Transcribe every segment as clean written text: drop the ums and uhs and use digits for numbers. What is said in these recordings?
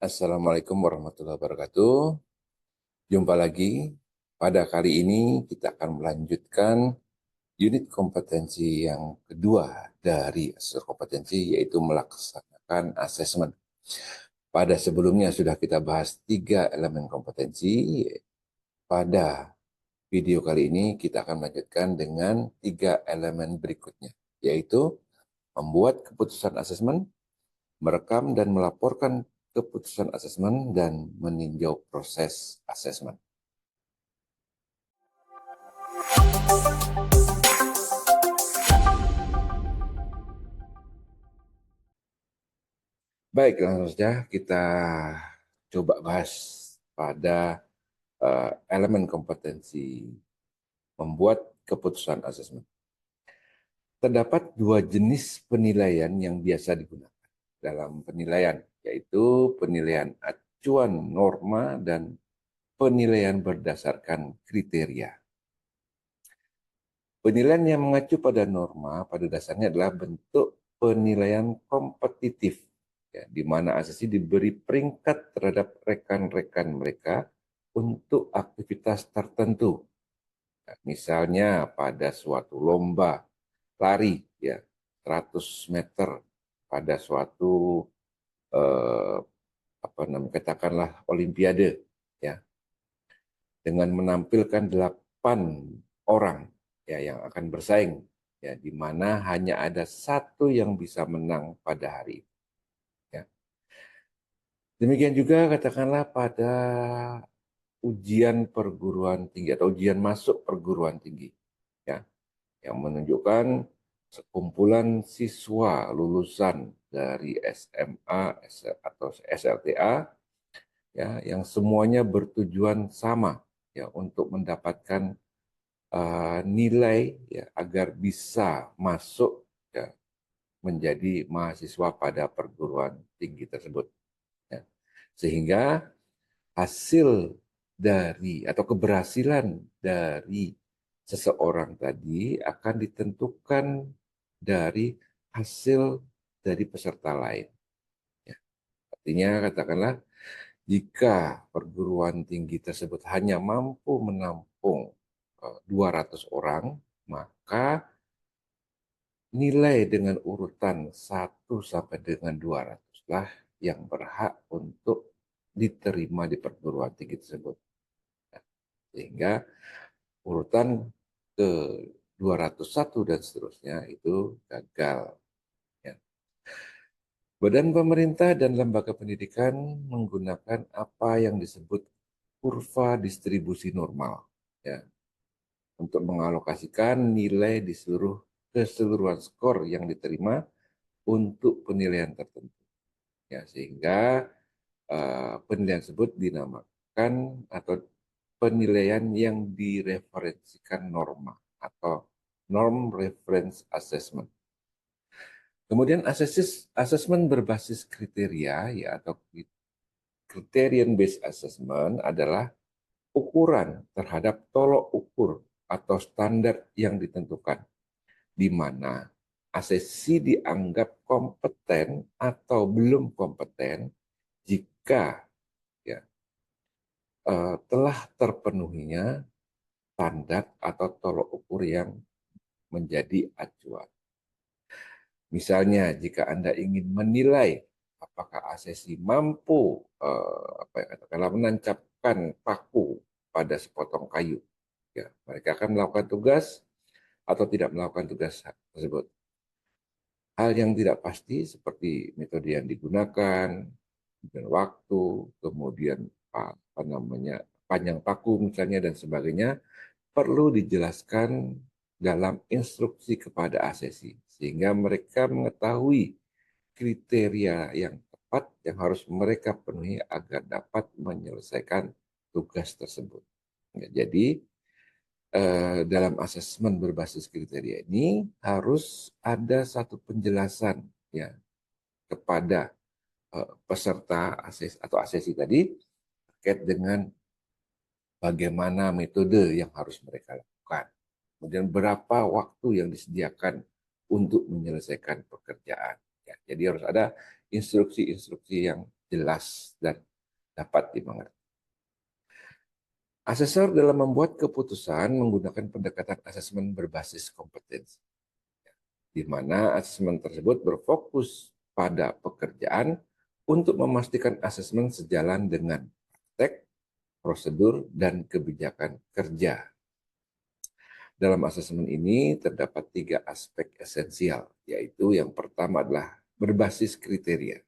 Assalamualaikum warahmatullahi wabarakatuh. Jumpa lagi. Pada kali ini kita akan melanjutkan unit kompetensi yang kedua dari asesor kompetensi, yaitu melaksanakan asesmen. Pada sebelumnya sudah kita bahas 3 elemen kompetensi. Pada video kali ini kita akan melanjutkan dengan 3 elemen berikutnya, yaitu membuat keputusan asesmen, merekam dan melaporkan keputusan asesmen, dan meninjau proses asesmen. Baik, langsung saja kita coba bahas pada elemen kompetensi membuat keputusan asesmen. Terdapat 2 jenis penilaian yang biasa digunakan dalam penilaian, yaitu penilaian acuan norma dan penilaian berdasarkan kriteria. Penilaian yang mengacu pada norma pada dasarnya adalah bentuk penilaian kompetitif, ya, di mana asesi diberi peringkat terhadap rekan-rekan mereka untuk aktivitas tertentu. Ya, misalnya pada suatu lomba lari, ya, 100 meter pada suatu katakanlah olimpiade, ya, dengan menampilkan 8 orang, ya, yang akan bersaing, ya, di mana hanya ada satu yang bisa menang pada hari itu. Ya. Demikian juga katakanlah pada ujian perguruan tinggi atau ujian masuk perguruan tinggi, ya, yang menunjukkan sekumpulan siswa lulusan dari SMA atau SLTA, ya, yang semuanya bertujuan sama, ya, untuk mendapatkan nilai, ya, agar bisa masuk, ya, menjadi mahasiswa pada perguruan tinggi tersebut, ya. Sehingga hasil dari atau keberhasilan dari seseorang tadi akan ditentukan dari hasil dari peserta lain, ya. Artinya katakanlah jika perguruan tinggi tersebut hanya mampu menampung 200 orang, maka nilai dengan urutan 1 sampai dengan 200 lah yang berhak untuk diterima di perguruan tinggi tersebut. Nah, sehingga urutan ke 201 dan seterusnya itu gagal. Ya. Badan pemerintah dan lembaga pendidikan menggunakan apa yang disebut kurva distribusi normal, ya, untuk mengalokasikan nilai di keseluruhan skor yang diterima untuk penilaian tertentu, ya, sehingga penilaian tersebut dinamakan atau penilaian yang direferensikan norma atau norm reference assessment. Kemudian asesmen berbasis kriteria, ya, atau criterion based assessment adalah ukuran terhadap tolok ukur atau standar yang ditentukan, di mana asesi dianggap kompeten atau belum kompeten jika, ya, telah terpenuhinya standar atau tolok ukur yang menjadi acuan. Misalnya, jika Anda ingin menilai apakah asesi mampu katakanlah menancapkan paku pada sepotong kayu, ya, mereka akan melakukan tugas atau tidak melakukan tugas tersebut. Hal yang tidak pasti seperti metode yang digunakan, dan waktu, kemudian panjang paku misalnya dan sebagainya, perlu dijelaskan dalam instruksi kepada asesi sehingga mereka mengetahui kriteria yang tepat yang harus mereka penuhi agar dapat menyelesaikan tugas tersebut. Ya, jadi dalam asesmen berbasis kriteria ini harus ada satu penjelasan, ya, kepada peserta asesi tadi terkait dengan bagaimana metode yang harus mereka lakukan. Kemudian berapa waktu yang disediakan untuk menyelesaikan pekerjaan. Ya, jadi harus ada instruksi-instruksi yang jelas, dan dapat dimengerti. Asesor dalam membuat keputusan menggunakan pendekatan asesmen berbasis kompetensi, di mana asesmen tersebut berfokus pada pekerjaan untuk memastikan asesmen sejalan dengan praktek, prosedur, dan kebijakan kerja. Dalam asesmen ini terdapat 3 aspek esensial, yaitu yang pertama adalah berbasis kriteria,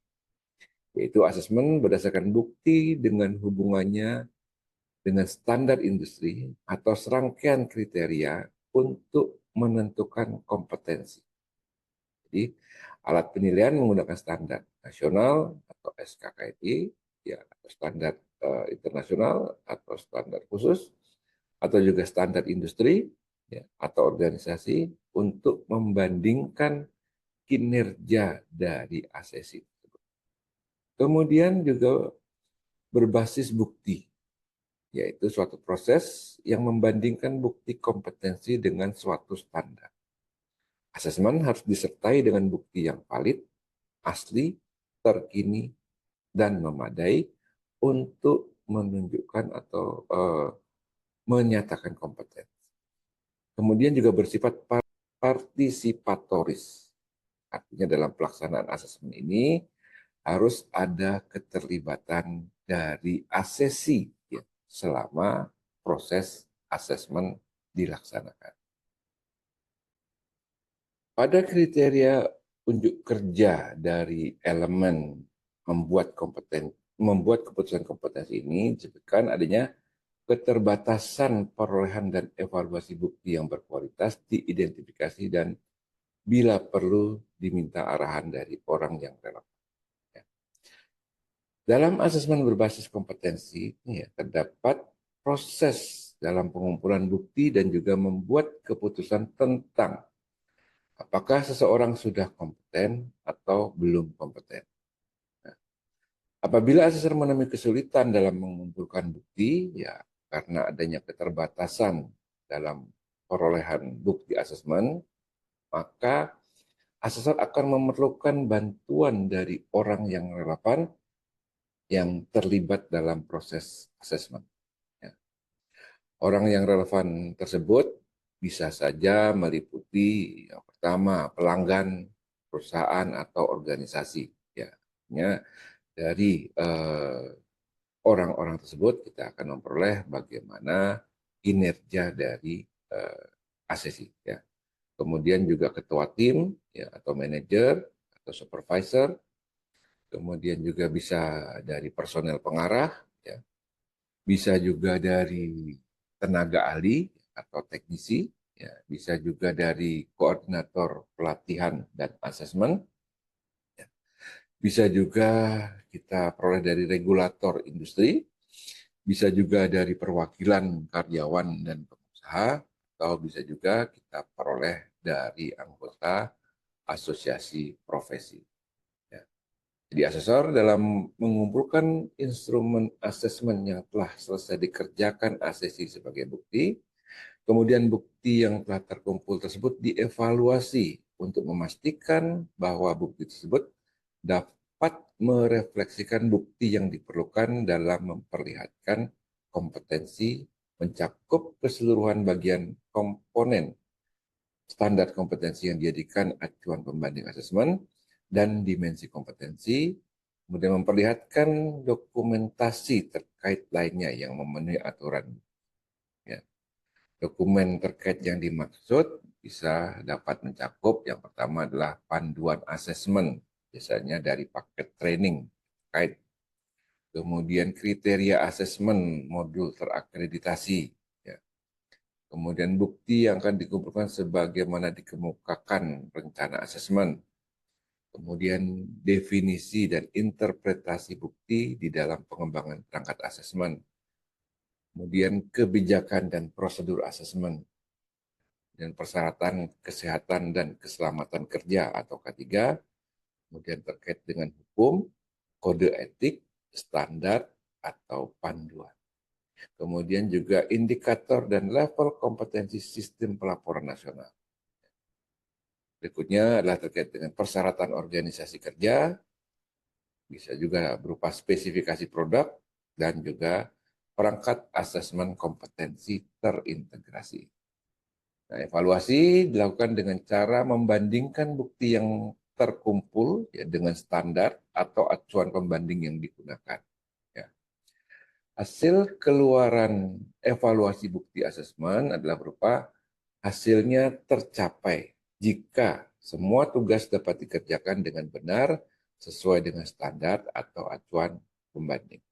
yaitu asesmen berdasarkan bukti dengan hubungannya dengan standar industri atau serangkaian kriteria untuk menentukan kompetensi. Jadi, alat penilaian menggunakan standar nasional atau SKKNI, ya, atau standar internasional atau standar khusus, atau juga standar industri, ya, atau organisasi untuk membandingkan kinerja dari asesi. Kemudian juga berbasis bukti, yaitu suatu proses yang membandingkan bukti kompetensi dengan suatu standar. Asesmen harus disertai dengan bukti yang valid, asli, terkini, dan memadai untuk menunjukkan atau menyatakan kompetensi. Kemudian juga bersifat partisipatoris. Artinya dalam pelaksanaan asesmen ini harus ada keterlibatan dari asesi, ya, selama proses asesmen dilaksanakan. Pada kriteria unjuk kerja dari elemen membuat keputusan kompetensi ini disebutkan adanya keterbatasan perolehan dan evaluasi bukti yang berkualitas diidentifikasi dan bila perlu diminta arahan dari orang yang relevan. Dalam asesmen berbasis kompetensi ya, terdapat proses dalam pengumpulan bukti dan juga membuat keputusan tentang apakah seseorang sudah kompeten atau belum kompeten. Nah, apabila asesor menemui kesulitan dalam mengumpulkan bukti, ya karena adanya keterbatasan dalam perolehan bukti asesmen, maka asesor akan memerlukan bantuan dari orang yang relevan yang terlibat dalam proses asesmen. Ya. Orang yang relevan tersebut bisa saja meliputi yang pertama pelanggan, perusahaan atau organisasi. Ya, dari orang-orang tersebut kita akan memperoleh bagaimana kinerja dari asesi. Ya. Kemudian juga ketua tim, ya, atau manajer atau supervisor. Kemudian juga bisa dari personel pengarah, ya. Bisa juga dari tenaga ahli atau teknisi, ya. Bisa juga dari koordinator pelatihan dan asesmen, ya. Bisa juga kita peroleh dari regulator industri, bisa juga dari perwakilan karyawan dan pengusaha, atau bisa juga kita peroleh dari anggota asosiasi profesi. Ya. Jadi asesor dalam mengumpulkan instrumen asesmen yang telah selesai dikerjakan asesi sebagai bukti, kemudian bukti yang telah terkumpul tersebut dievaluasi untuk memastikan bahwa bukti tersebut dapat merefleksikan bukti yang diperlukan dalam memperlihatkan kompetensi mencakup keseluruhan bagian komponen standar kompetensi yang dijadikan acuan pembanding asesmen dan dimensi kompetensi, kemudian memperlihatkan dokumentasi terkait lainnya yang memenuhi aturan. Ya. Dokumen terkait yang dimaksud bisa dapat mencakup yang pertama adalah panduan asesmen, biasanya dari paket training terkait. Kemudian kriteria asesmen modul terakreditasi. Ya. Kemudian bukti yang akan dikumpulkan sebagaimana dikemukakan rencana asesmen. Kemudian definisi dan interpretasi bukti di dalam pengembangan perangkat asesmen. Kemudian kebijakan dan prosedur asesmen. Dan persyaratan kesehatan dan keselamatan kerja atau K3, kemudian terkait dengan hukum, kode etik, standar, atau panduan. Kemudian juga indikator dan level kompetensi sistem pelaporan nasional. Berikutnya adalah terkait dengan persyaratan organisasi kerja, bisa juga berupa spesifikasi produk, dan juga perangkat asesmen kompetensi terintegrasi. Nah, evaluasi dilakukan dengan cara membandingkan bukti yang terkumpul ya, dengan standar atau acuan pembanding yang digunakan. Ya. Hasil keluaran evaluasi bukti asesmen adalah berupa hasilnya tercapai jika semua tugas dapat dikerjakan dengan benar sesuai dengan standar atau acuan pembanding.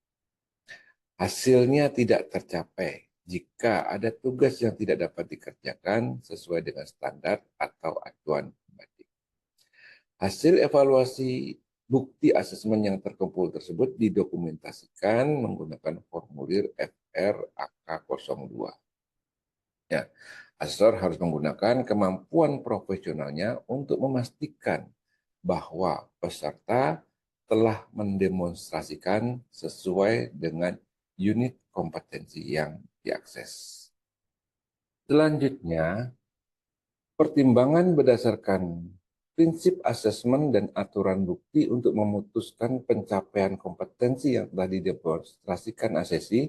Hasilnya tidak tercapai jika ada tugas yang tidak dapat dikerjakan sesuai dengan standar atau acuan pembanding. Hasil evaluasi bukti asesmen yang terkumpul tersebut didokumentasikan menggunakan formulir FR-AK02. Ya, asesor harus menggunakan kemampuan profesionalnya untuk memastikan bahwa peserta telah mendemonstrasikan sesuai dengan unit kompetensi yang diakses. Selanjutnya, pertimbangan berdasarkan prinsip asesmen dan aturan bukti untuk memutuskan pencapaian kompetensi yang telah didemonstrasikan asesi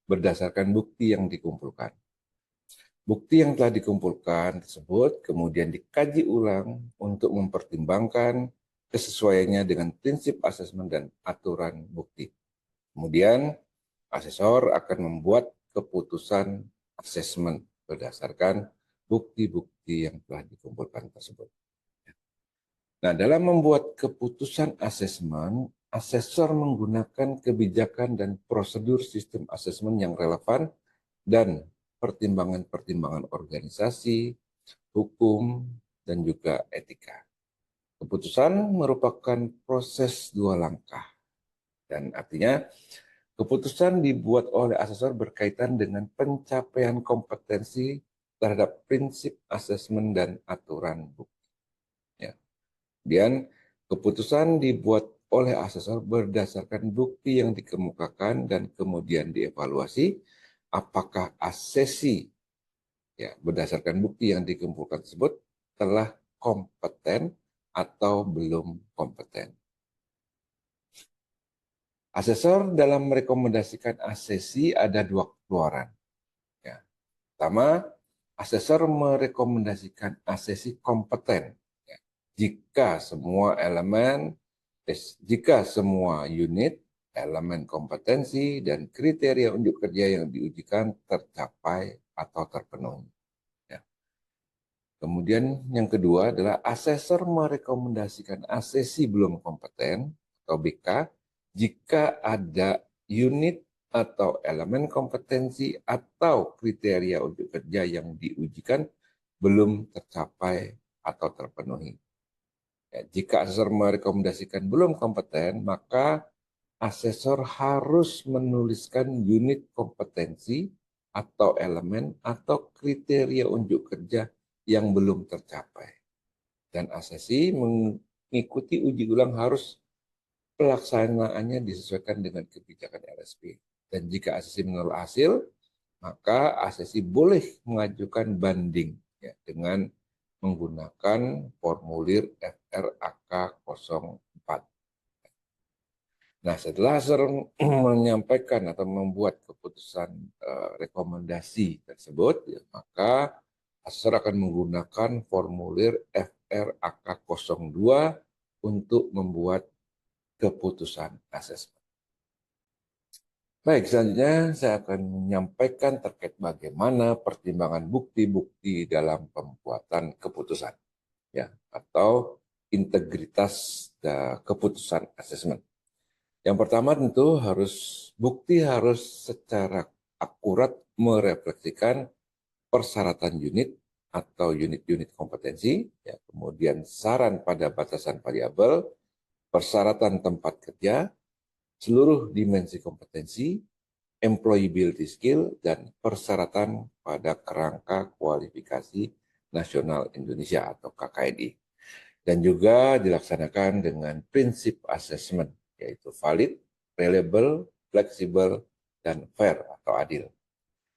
berdasarkan bukti yang dikumpulkan. Bukti yang telah dikumpulkan tersebut kemudian dikaji ulang untuk mempertimbangkan kesesuaiannya dengan prinsip asesmen dan aturan bukti. Kemudian, asesor akan membuat keputusan asesmen berdasarkan bukti-bukti yang telah dikumpulkan tersebut. Nah, dalam membuat keputusan asesmen, asesor menggunakan kebijakan dan prosedur sistem asesmen yang relevan dan pertimbangan-pertimbangan organisasi, hukum, dan juga etika. Keputusan merupakan proses dua langkah, dan artinya keputusan dibuat oleh asesor berkaitan dengan pencapaian kompetensi terhadap prinsip asesmen dan aturan bukti. Ya. Kemudian keputusan dibuat oleh asesor berdasarkan bukti yang dikemukakan dan kemudian dievaluasi apakah asesi ya berdasarkan bukti yang dikumpulkan tersebut telah kompeten atau belum kompeten. Asesor dalam merekomendasikan asesi ada dua keluaran. Ya. Pertama, asesor merekomendasikan asesi kompeten. Ya. Jika semua unit, elemen kompetensi, dan kriteria unjuk kerja yang diujikan tercapai atau terpenuhi. Ya. Kemudian yang kedua adalah asesor merekomendasikan asesi belum kompeten atau BK jika ada unit atau elemen kompetensi atau kriteria unjuk kerja yang diujikan belum tercapai atau terpenuhi. Ya, jika asesor merekomendasikan belum kompeten, maka asesor harus menuliskan unit kompetensi atau elemen atau kriteria unjuk kerja yang belum tercapai. Dan asesi mengikuti uji ulang harus pelaksanaannya disesuaikan dengan kebijakan LSP. Dan jika asesi menolak hasil, maka asesi boleh mengajukan banding ya, dengan menggunakan formulir FRAK04. Nah, setelah asesor menyampaikan atau membuat keputusan rekomendasi tersebut, ya, maka asesor akan menggunakan formulir FRAK02 untuk membuat keputusan asesmen. Baik, selanjutnya saya akan menyampaikan terkait bagaimana pertimbangan bukti-bukti dalam pembuatan keputusan, ya, atau integritas keputusan asesmen. Yang pertama tentu bukti harus secara akurat merefleksikan persyaratan unit atau unit-unit kompetensi, ya, kemudian saran pada batasan variabel, persyaratan tempat kerja, seluruh dimensi kompetensi, employability skill, dan persyaratan pada kerangka kualifikasi nasional Indonesia atau KKNI. Dan juga dilaksanakan dengan prinsip asesmen, yaitu valid, reliable, fleksibel, dan fair atau adil.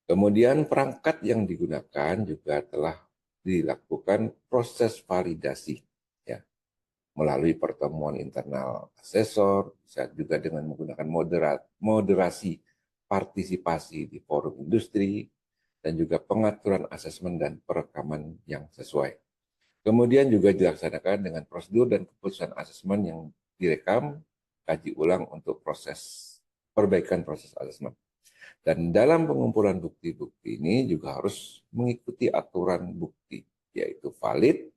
Kemudian perangkat yang digunakan juga telah dilakukan proses validasi. Ya. melalui pertemuan internal asesor, bisa juga dengan menggunakan moderasi partisipasi di forum industri, dan juga pengaturan asesmen dan perekaman yang sesuai. Kemudian juga dilaksanakan dengan prosedur dan keputusan asesmen yang direkam, kaji ulang untuk perbaikan proses asesmen. Dan dalam pengumpulan bukti-bukti ini juga harus mengikuti aturan bukti, yaitu valid,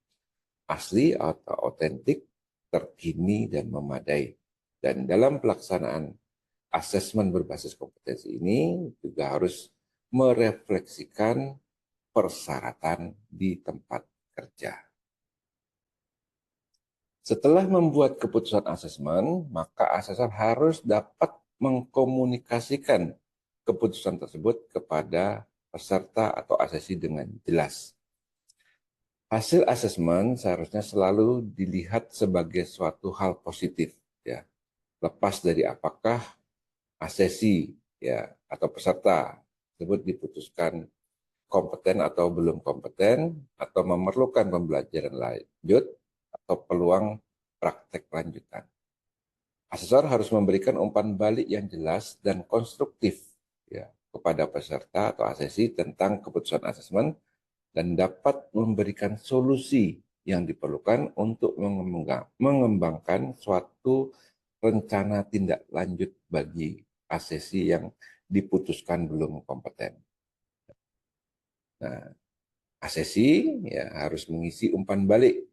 asli atau otentik, terkini, dan memadai. Dan dalam pelaksanaan asesmen berbasis kompetensi ini juga harus merefleksikan persyaratan di tempat kerja. Setelah membuat keputusan asesmen, maka asesor harus dapat mengkomunikasikan keputusan tersebut kepada peserta atau asesi dengan jelas. Hasil asesmen seharusnya selalu dilihat sebagai suatu hal positif, ya, lepas dari apakah asesi, ya, atau peserta tersebut diputuskan kompeten atau belum kompeten, atau memerlukan pembelajaran lanjut, atau peluang praktek lanjutan. Asesor harus memberikan umpan balik yang jelas dan konstruktif, ya, kepada peserta atau asesi tentang keputusan asesmen dan dapat memberikan solusi yang diperlukan untuk mengembangkan suatu rencana tindak lanjut bagi asesi yang diputuskan belum kompeten. Nah, asesi ya harus mengisi umpan balik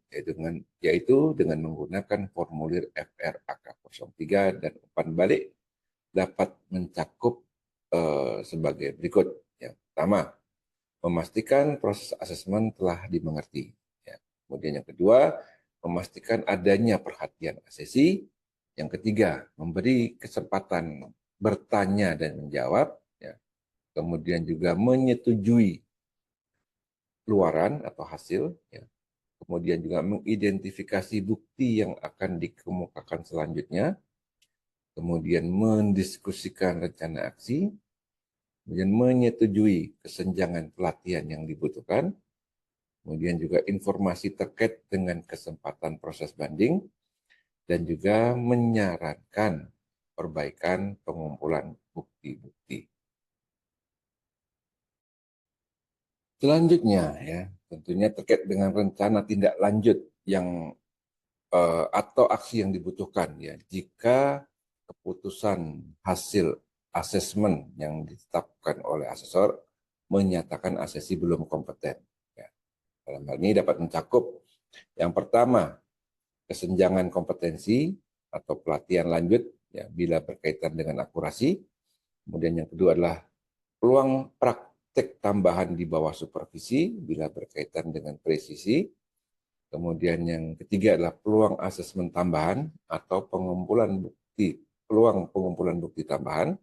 yaitu dengan menggunakan formulir FRAK03, dan umpan balik dapat mencakup sebagai berikut. Yang pertama, memastikan proses asesmen telah dimengerti. Ya. Kemudian yang kedua, memastikan adanya perhatian asesi. Yang ketiga, memberi kesempatan bertanya dan menjawab. Ya. Kemudian juga menyetujui luaran atau hasil, ya. Kemudian juga mengidentifikasi bukti yang akan dikemukakan selanjutnya, kemudian mendiskusikan rencana aksi, kemudian menyetujui kesenjangan pelatihan yang dibutuhkan, kemudian juga informasi terkait dengan kesempatan proses banding, dan juga menyarankan perbaikan pengumpulan bukti-bukti. Selanjutnya, ya, tentunya terkait dengan rencana tindak lanjut yang atau aksi yang dibutuhkan, ya, jika keputusan hasil asesmen yang ditetapkan oleh asesor menyatakan asesi belum kompeten. Ya. Dalam hal ini dapat mencakup yang pertama, kesenjangan kompetensi atau pelatihan lanjut, ya, bila berkaitan dengan akurasi. Kemudian yang kedua adalah peluang praktek tambahan di bawah supervisi bila berkaitan dengan presisi. Kemudian yang ketiga adalah peluang asesmen tambahan atau peluang pengumpulan bukti tambahan.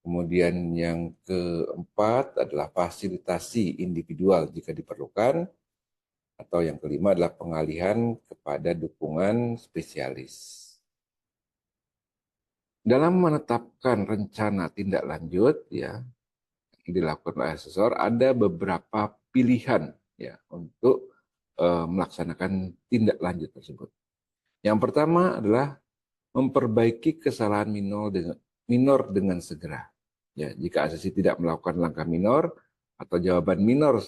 Kemudian yang keempat adalah fasilitasi individual jika diperlukan. Atau yang kelima adalah pengalihan kepada dukungan spesialis. Dalam menetapkan rencana tindak lanjut, ya, yang dilakukan oleh asesor, ada beberapa pilihan, ya, untuk melaksanakan tindak lanjut tersebut. Yang pertama adalah memperbaiki kesalahan minor dengan segera. Ya, jika asesi tidak melakukan langkah minor atau jawaban minor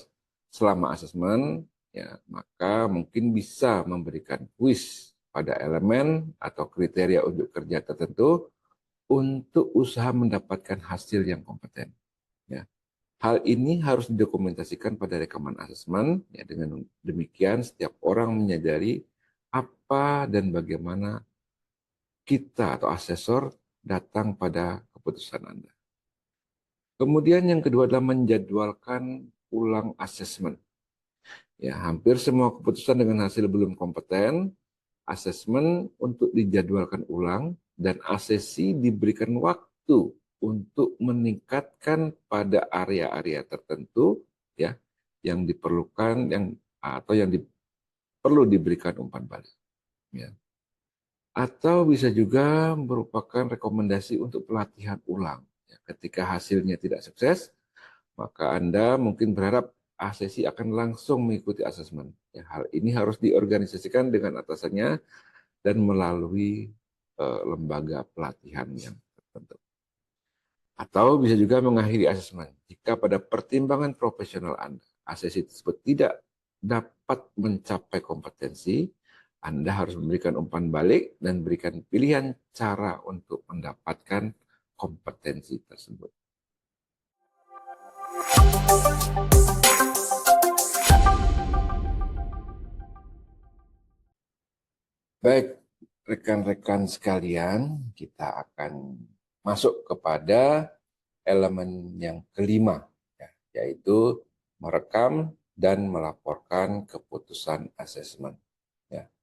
selama asesmen, ya, maka mungkin bisa memberikan kuis pada elemen atau kriteria unjuk kerja tertentu untuk usaha mendapatkan hasil yang kompeten. Ya. Hal ini harus didokumentasikan pada rekaman asesmen. Ya, dengan demikian, setiap orang menyadari apa dan bagaimana kita atau asesor datang pada keputusan Anda. Kemudian yang kedua adalah menjadwalkan ulang asesmen. Ya, hampir semua keputusan dengan hasil belum kompeten, asesmen untuk dijadwalkan ulang, dan asesi diberikan waktu untuk meningkatkan pada area-area tertentu, ya, yang diperlukan atau yang perlu diberikan umpan balik, ya. Atau bisa juga merupakan rekomendasi untuk pelatihan ulang, ya. Ketika hasilnya tidak sukses, maka Anda mungkin berharap asesi akan langsung mengikuti asesmen. Ya, hal ini harus diorganisasikan dengan atasannya dan melalui lembaga pelatihan yang tertentu. Atau bisa juga mengakhiri asesmen jika pada pertimbangan profesional Anda, asesi tersebut tidak dapat mencapai kompetensi, Anda harus memberikan umpan balik dan berikan pilihan cara untuk mendapatkan kompetensi tersebut. Baik, rekan-rekan sekalian, kita akan masuk kepada elemen yang kelima, ya, yaitu merekam dan melaporkan keputusan asesmen. Ya.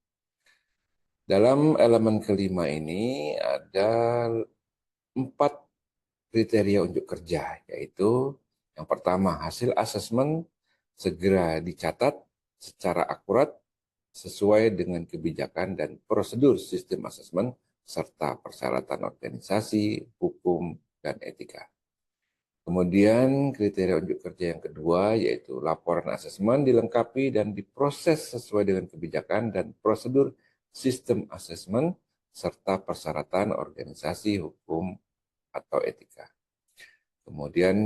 Dalam elemen kelima ini ada 4 kriteria unjuk kerja, yaitu yang pertama, hasil asesmen segera dicatat secara akurat sesuai dengan kebijakan dan prosedur sistem asesmen serta persyaratan organisasi, hukum, dan etika. Kemudian kriteria unjuk kerja yang kedua yaitu laporan asesmen dilengkapi dan diproses sesuai dengan kebijakan dan prosedur sistem asesmen serta persyaratan organisasi, hukum, atau etika. Kemudian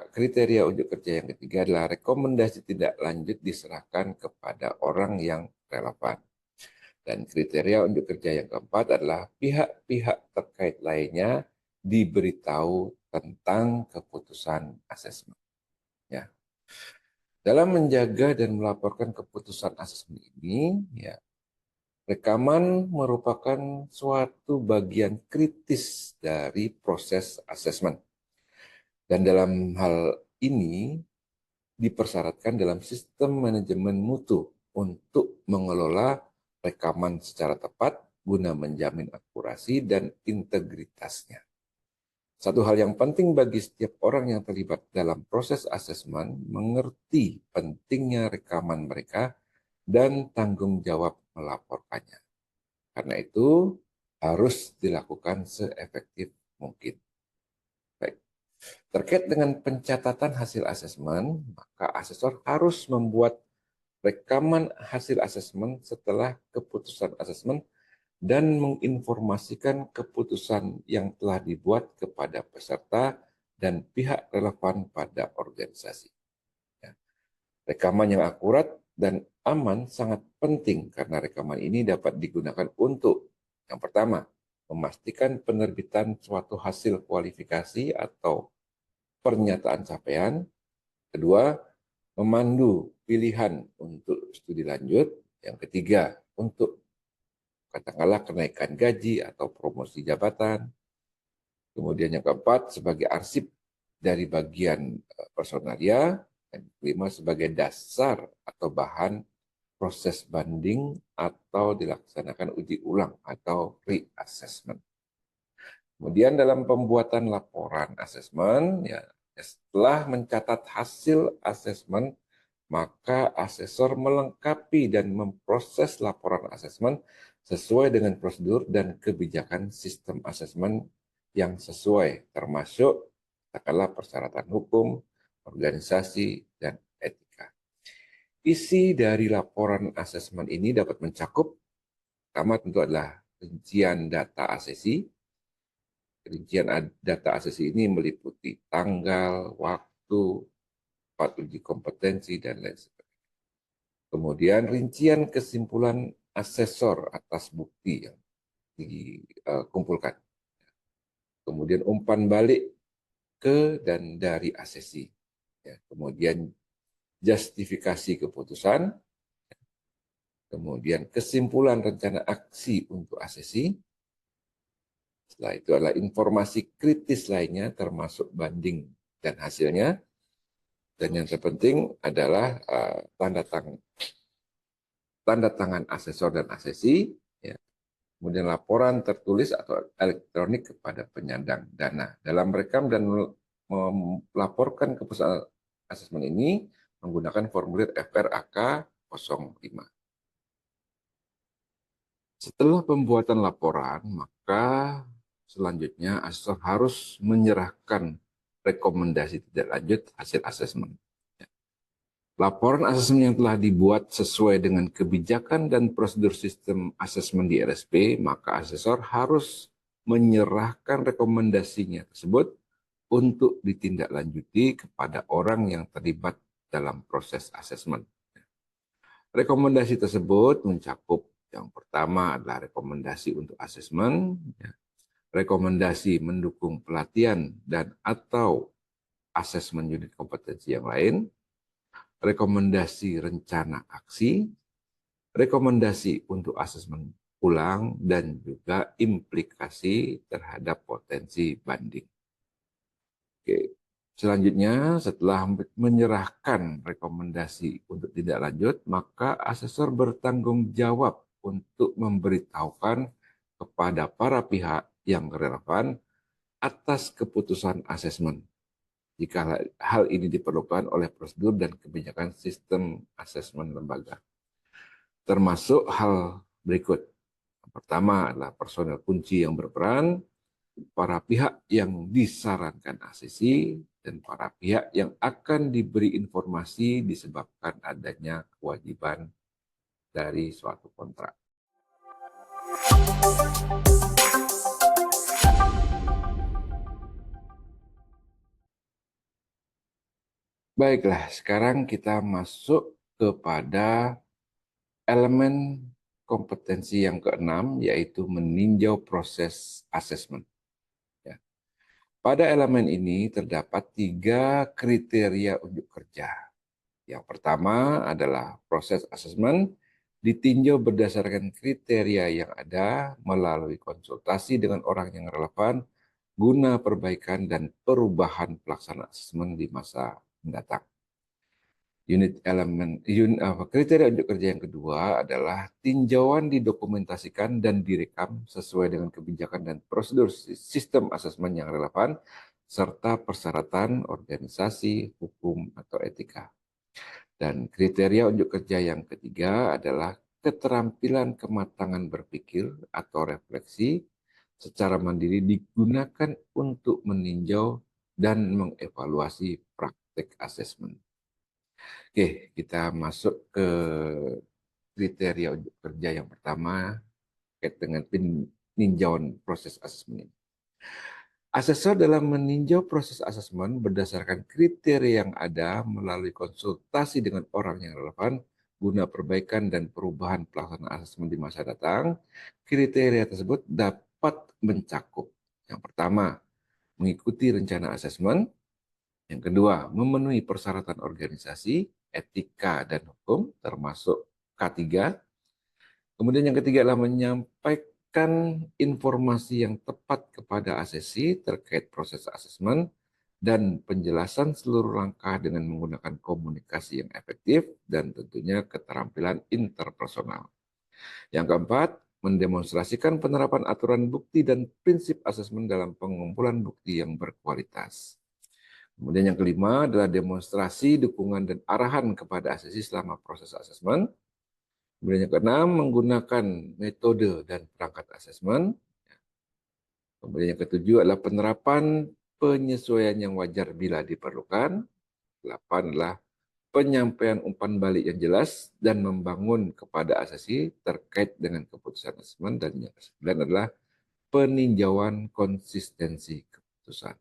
kriteria unjuk kerja yang ketiga adalah rekomendasi tindak lanjut diserahkan kepada orang yang relevan. Dan kriteria unjuk kerja yang keempat adalah pihak-pihak terkait lainnya diberitahu tentang keputusan asesmen. Ya. Dalam menjaga dan melaporkan keputusan asesmen ini, ya, rekaman merupakan suatu bagian kritis dari proses asesmen. Dan dalam hal ini dipersyaratkan dalam sistem manajemen mutu untuk mengelola rekaman secara tepat guna menjamin akurasi dan integritasnya. Satu hal yang penting bagi setiap orang yang terlibat dalam proses asesmen mengerti pentingnya rekaman mereka dan tanggung jawab melaporkannya. Karena itu harus dilakukan seefektif mungkin. Baik. Terkait dengan pencatatan hasil asesmen, maka asesor harus membuat rekaman hasil asesmen setelah keputusan asesmen dan menginformasikan keputusan yang telah dibuat kepada peserta dan pihak relevan pada organisasi. Ya. Rekaman yang akurat dan aman sangat penting karena rekaman ini dapat digunakan untuk yang pertama, memastikan penerbitan suatu hasil kualifikasi atau pernyataan capaian. Kedua, memandu pilihan untuk studi lanjut. Yang ketiga, untuk katakanlah kenaikan gaji atau promosi jabatan. Kemudian yang keempat, sebagai arsip dari bagian personalia. Dan kelima, sebagai dasar atau bahan proses banding atau dilaksanakan uji ulang atau re-assessment. Kemudian dalam pembuatan laporan asesmen, ya, setelah mencatat hasil asesmen, maka asesor melengkapi dan memproses laporan asesmen sesuai dengan prosedur dan kebijakan sistem asesmen yang sesuai, termasuk katakanlah persyaratan hukum, organisasi, dan etika. Isi dari laporan asesmen ini dapat mencakup, pertama tentu adalah rincian data asesi. Rincian data asesi ini meliputi tanggal, waktu, tempat uji kompetensi, dan lain sebagainya. Kemudian rincian kesimpulan asesor atas bukti yang dikumpulkan. Kemudian umpan balik ke dan dari asesi. Ya, kemudian justifikasi keputusan. Kemudian kesimpulan rencana aksi untuk asesi. Setelah itu adalah informasi kritis lainnya termasuk banding dan hasilnya. Dan yang terpenting adalah tanda tangan asesor dan asesi, ya. Kemudian laporan tertulis atau elektronik kepada penyandang dana. Dalam merekam dan melaporkan keputusan asesmen ini menggunakan formulir FRAK 05. Setelah pembuatan laporan, maka selanjutnya asesor harus menyerahkan rekomendasi tindak lanjut hasil asesmen. Laporan asesmen yang telah dibuat sesuai dengan kebijakan dan prosedur sistem asesmen di RSP, maka asesor harus menyerahkan rekomendasinya tersebut untuk ditindaklanjuti kepada orang yang terlibat dalam proses asesmen. Rekomendasi tersebut mencakup yang pertama adalah rekomendasi untuk asesmen, rekomendasi mendukung pelatihan dan atau asesmen unit kompetensi yang lain, rekomendasi rencana aksi, rekomendasi untuk asesmen ulang, dan juga implikasi terhadap potensi banding. Oke. Selanjutnya, setelah menyerahkan rekomendasi untuk tindak lanjut, maka asesor bertanggung jawab untuk memberitahukan kepada para pihak yang relevan atas keputusan asesmen jika hal ini diperlukan oleh prosedur dan kebijakan sistem asesmen lembaga. Termasuk hal berikut. Yang pertama adalah personel kunci yang berperan, para pihak yang disarankan asesi, dan para pihak yang akan diberi informasi disebabkan adanya kewajiban dari suatu kontrak. Baiklah, sekarang kita masuk kepada elemen kompetensi yang keenam, yaitu meninjau proses asesmen. Pada elemen ini terdapat 3 kriteria unjuk kerja. Yang pertama adalah proses asesmen ditinjau berdasarkan kriteria yang ada melalui konsultasi dengan orang yang relevan guna perbaikan dan perubahan pelaksanaan asesmen di masa mendatang. Kriteria unjuk kerja yang kedua adalah tinjauan didokumentasikan dan direkam sesuai dengan kebijakan dan prosedur sistem asesmen yang relevan serta persyaratan organisasi, hukum, atau etika. Dan kriteria unjuk kerja yang ketiga adalah keterampilan kematangan berpikir atau refleksi secara mandiri digunakan untuk meninjau dan mengevaluasi praktek asesmen. Oke, kita masuk ke kriteria unjuk kerja yang pertama terkait dengan peninjauan proses asesmen ini. Asesor dalam meninjau proses asesmen berdasarkan kriteria yang ada melalui konsultasi dengan orang yang relevan guna perbaikan dan perubahan pelaksanaan asesmen di masa datang. Kriteria tersebut dapat mencakup yang pertama, mengikuti rencana asesmen. Yang kedua, memenuhi persyaratan organisasi, etika, dan hukum, termasuk K3. Kemudian yang ketiga adalah menyampaikan informasi yang tepat kepada asesi terkait proses asesmen dan penjelasan seluruh langkah dengan menggunakan komunikasi yang efektif dan tentunya keterampilan interpersonal. Yang keempat, mendemonstrasikan penerapan aturan bukti dan prinsip asesmen dalam pengumpulan bukti yang berkualitas. Kemudian yang kelima adalah demonstrasi dukungan dan arahan kepada asesi selama proses asesmen. Kemudian yang keenam, menggunakan metode dan perangkat asesmen. Kemudian yang ketujuh adalah penerapan penyesuaian yang wajar bila diperlukan. 8 adalah penyampaian umpan balik yang jelas dan membangun kepada asesi terkait dengan keputusan asesmen. Dan yang ke-9 adalah peninjauan konsistensi keputusan.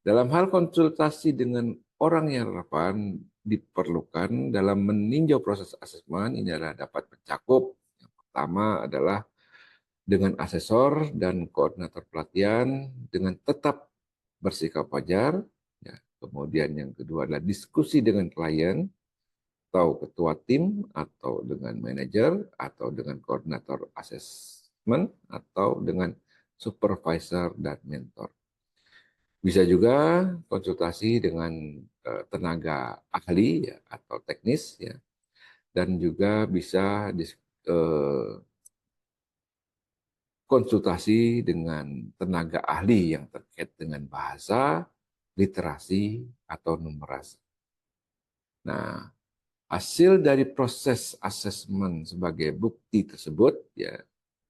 Dalam hal konsultasi dengan orang yang relevan diperlukan dalam meninjau proses asesmen ini adalah dapat mencakup yang pertama adalah dengan asesor dan koordinator pelatihan dengan tetap bersikap wajar. Ya. Kemudian yang kedua adalah diskusi dengan klien atau ketua tim atau dengan manajer atau dengan koordinator asesmen atau dengan supervisor dan mentor. Bisa juga konsultasi dengan tenaga ahli ya, atau teknis ya, dan juga bisa konsultasi dengan tenaga ahli yang terkait dengan bahasa, literasi, atau numerasi. Nah, hasil dari proses asesmen sebagai bukti tersebut ya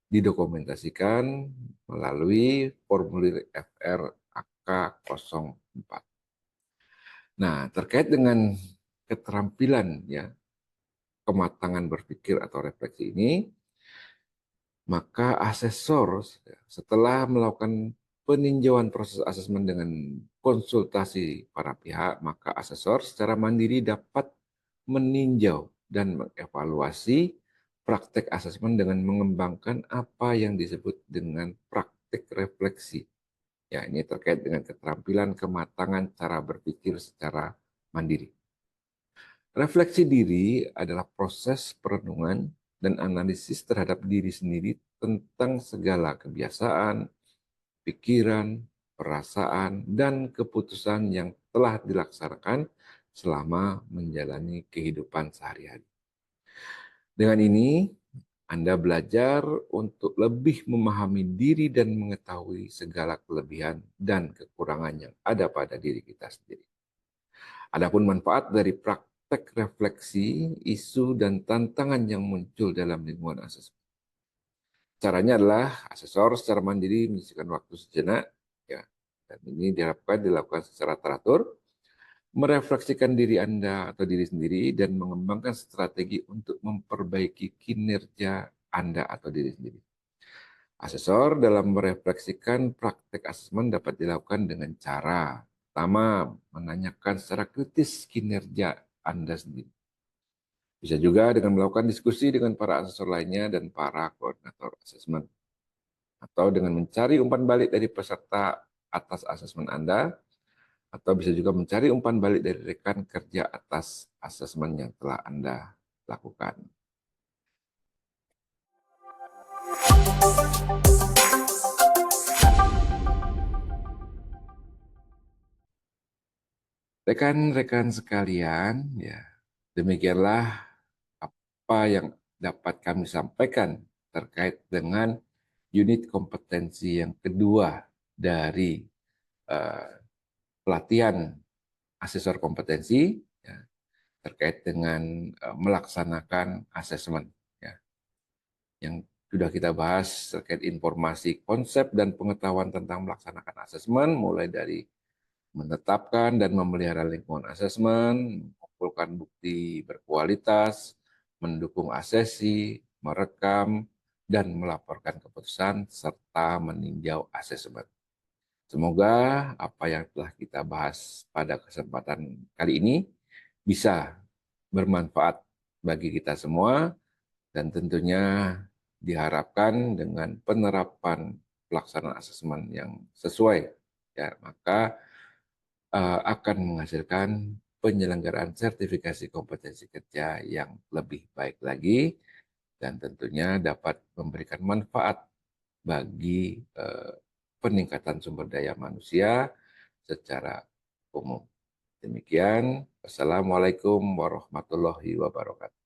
didokumentasikan melalui formulir FR AK 04. Nah, terkait dengan keterampilan ya kematangan berpikir atau refleksi ini, maka asesor setelah melakukan peninjauan proses asesmen dengan konsultasi para pihak, maka asesor secara mandiri dapat meninjau dan mengevaluasi praktek asesmen dengan mengembangkan apa yang disebut dengan praktek refleksi. Ya, ini terkait dengan keterampilan kematangan cara berpikir secara mandiri. Refleksi diri adalah proses perenungan dan analisis terhadap diri sendiri tentang segala kebiasaan, pikiran, perasaan, dan keputusan yang telah dilaksanakan selama menjalani kehidupan sehari-hari. Dengan ini, Anda belajar untuk lebih memahami diri dan mengetahui segala kelebihan dan kekurangan yang ada pada diri kita sendiri. Adapun manfaat dari praktek refleksi, isu, dan tantangan yang muncul dalam lingkungan asesmen. Caranya adalah asesor secara mandiri menyisihkan waktu sejenak, ya, dan ini dilakukan secara teratur, merefleksikan diri Anda atau diri sendiri, dan mengembangkan strategi untuk memperbaiki kinerja Anda atau diri sendiri. Asesor dalam merefleksikan praktek asesmen dapat dilakukan dengan cara pertama, menanyakan secara kritis kinerja Anda sendiri. Bisa juga dengan melakukan diskusi dengan para asesor lainnya dan para koordinator asesmen. Atau dengan mencari umpan balik dari peserta atas asesmen Anda, atau bisa juga mencari umpan balik dari rekan kerja atas asesmen yang telah Anda lakukan. Rekan-rekan sekalian, ya, demikianlah apa yang dapat kami sampaikan terkait dengan unit kompetensi yang kedua dari pelatihan asesor kompetensi, ya, terkait dengan melaksanakan asesmen, ya, yang sudah kita bahas terkait informasi konsep dan pengetahuan tentang melaksanakan asesmen, mulai dari menetapkan dan memelihara lingkungan asesmen, mengumpulkan bukti berkualitas, mendukung asesi, merekam, dan melaporkan keputusan, serta meninjau asesmen. Semoga apa yang telah kita bahas pada kesempatan kali ini bisa bermanfaat bagi kita semua, dan tentunya diharapkan dengan penerapan pelaksanaan asesmen yang sesuai, ya, maka akan menghasilkan penyelenggaraan sertifikasi kompetensi kerja yang lebih baik lagi, dan tentunya dapat memberikan manfaat bagi peningkatan sumber daya manusia secara umum. Demikian, wassalamualaikum warahmatullahi wabarakatuh.